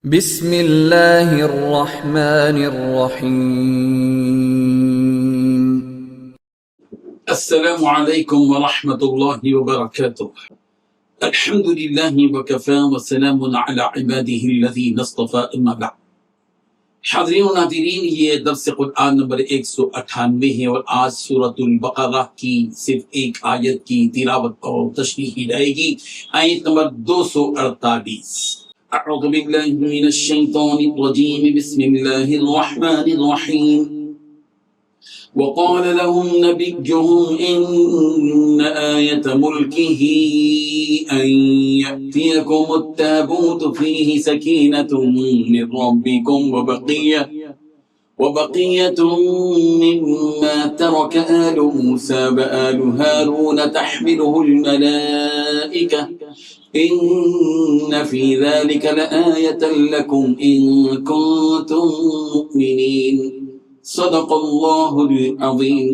بسم اللہ الرحمن الرحیم۔ السلام علیکم ورحمۃ اللہ وبرکاتہ۔ الحمد للہ وکفی وسلام علی عبادہ الذین اصطفی، اما بعد۔ حاضرین و ناظرین، یہ درس قرآن نمبر 198 ہے اور آج سورۃ البقرہ کی صرف ایک آیت کی تلاوت اور تشریح کی جائے گی، آیت نمبر 248۔ اعوذ باللہ من الشیطان الرجیم، بسم اللہ الرحمن الرحیم۔ وقال لهم نبيهم إن آية ملكه أن يأتيكم التابوت فيه سكينة من ربكم وبقية مما ترك آل موسى وآل هارون تحمله الملائكة إن في ذلك لآية لكم إن كنتم مؤمنين۔ صدق اللہ العظیم۔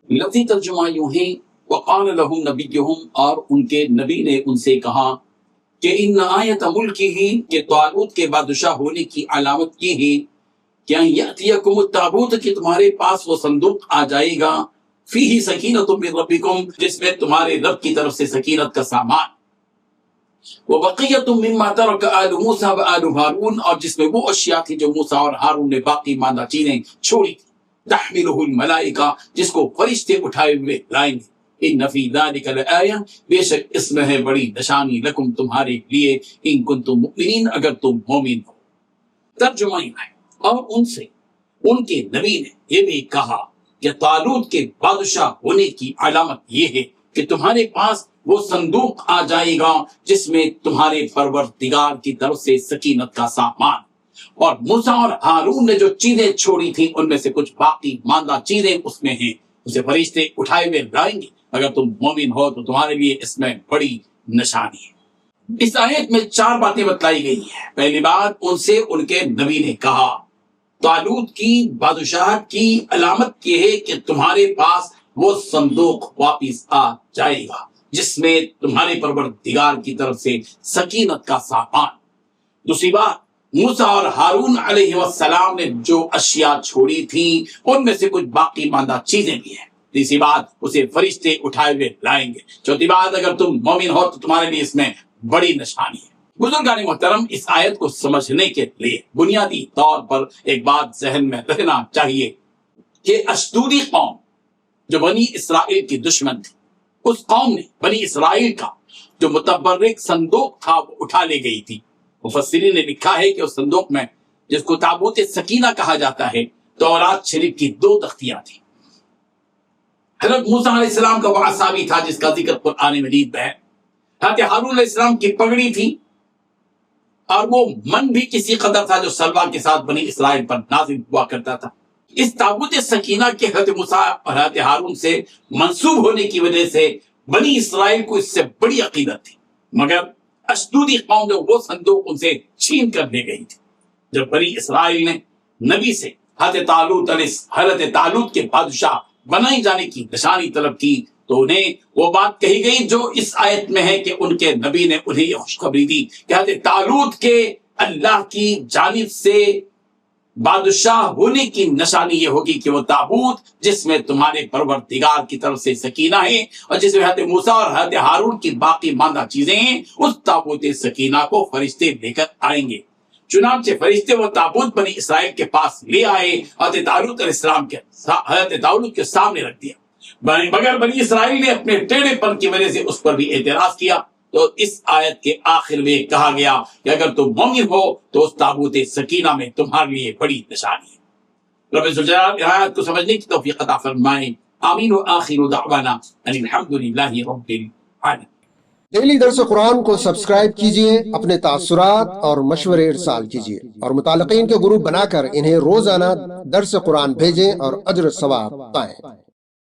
لفظی ترجمہ یوں ہے، وقال لهم نبیہم، اور ان کے نبی نے ان سے کہا کہ ان آیت ملکہ، کہ طالوت کے بادشاہ ہونے کی علامت یہ ہے کہ یأتیکم التابوت، کہ تمہارے پاس وہ صندوق آ جائے گا، فیہ سکینۃ من ربکم، جس میں تمہارے رب کی طرف سے سکینت کا سامان، وبقیۃ مما ترک آل موسیٰ وآل ہارون، اور جس میں وہ اشیاء تھی جو موسیٰ اور ہارون نے باقی ماندہ چیزیں چھوڑی تھی، تحملہ الملائکہ، جس کو فرشتے اٹھائے ہوئے لائیں گے، ان فی ذلک لآیہ، بے شک اس میں ہے بڑی نشانی، لکم تمہارے لیے، ان کنتم مؤمنین، اگر تم مومن ہو۔ ترجمہ یہ ہے، اور ان سے ان کے نبی نے یہ بھی کہا کہ طالوت کے بادشاہ ہونے کی علامت یہ ہے کہ تمہارے پاس وہ صندوق آ جائے گا جس میں تمہارے پروردگار کی طرف سے سکینت کا سامان، اور موسیٰ اور ہارون نے جو چیزیں چھوڑی تھیں ان میں سے کچھ باقی ماندہ چیزیں اس میں ہیں، اسے فرشتے اٹھائے ہوئے لائیں گے، اگر تم مومن ہو تو تمہارے لیے اس میں بڑی نشانی ہے۔ اس آیت میں 4 باتیں بتلائی گئی ہیں۔ پہلی بات، ان سے ان کے نبی نے کہا طالوت کی بادشاہت کی علامت یہ ہے کہ تمہارے پاس وہ صندوق واپس آ جائے گا جس میں تمہارے پروردگار کی طرف سے سکینت کا سامان۔ دوسری بات، موسیٰ اور ہارون علیہ السلام نے جو اشیاء چھوڑی تھی ان میں سے کچھ باقی ماندہ چیزیں بھی ہیں۔ تیسری بات، اسے فرشتے اٹھائے ہوئے لائیں گے۔ چوتھی بات، اگر تم مومن ہو تو تمہارے لیے اس میں بڑی نشانی ہے۔ بزرگان محترم، اس آیت کو سمجھنے کے لیے بنیادی طور پر ایک بات ذہن میں رہنا چاہیے کہ اشدودی قوم جو بنی اسرائیل کی دشمن تھی، اس قوم نے بنی اسرائیل کا جو متبرک صندوق تھا وہ اٹھا لے گئی تھی۔ مفسرین نے لکھا ہے کہ اس صندوق میں، جس کو تابوت سکینہ کہا جاتا ہے، تورات شریف کی 2 تختیاں تھیں۔ حضرت موسیٰ علیہ السلام کا وہ عصا بھی تھا جس کا ذکر قرآن مجید میں ہے۔ حضرت ہارون علیہ السلام کی پگڑی تھی، اور وہ من بھی کسی قدر تھا جو سلوا کے ساتھ بنی اسرائیل پر نازل ہوا کرتا تھا۔ اس تابوت سکینہ کے حضرت موسیٰ اور حضرت ہارون سے منسوب ہونے کی وجہ سے بنی اسرائیل کو اس سے بڑی عقیدت تھی، مگر اشدودی قوم جو وہ صندوق ان سے چھین کر لے گئی تھی۔ جب بنی اسرائیل نے نبی سے حضرت طالوت کے بادشاہ بنائے جانے کی نشانی طلب کی تو انہیں وہ بات کہی گئی جو اس آیت میں ہے کہ ان کے نبی نے انہیں یہ خوشخبری دی کہ حضرت طالوت کے اللہ کی جانب سے بادشاہ ہونے کی نشانی یہ ہوگی کہ وہ تابوت جس میں تمہارے پروردگار کی طرف سے سکینہ ہے اور جس میں حضرت موسیٰ اور حضرت ہارون کی باقی ماندہ چیزیں ہیں، اس تابوت سکینہ کو فرشتے لے کر آئیں گے۔ چنانچہ فرشتے وہ تابوت بنی اسرائیل کے پاس لے آئے، حضرت طالوت علیہ السلام کے حضرت طالوت کے سامنے رکھ دیا، مگر بنی اسرائیل نے اپنے ٹیڑھے پن کی وجہ سے اس پر بھی اعتراض کیا۔ تو اس آیت کے آخر میں کہا گیا کہ اگر تم مومن ہو تو اس تابوت سکینہ میں تمہارے لیے بڑی نشانی ہے۔ رب ذوالجلال آیات کو سمجھنے کی توفیق عطا فرمائے۔ آمین۔ وآخر دعوانا ان الحمدللہ رب العالمین۔ ڈیلی درس قرآن کو سبسکرائب کیجئے، اپنے تاثرات اور مشورے ارسال کیجئے، اور متعلقین کے گروپ بنا کر انہیں روزانہ درس قرآن بھیجیں اور اجر ثواب پائیں۔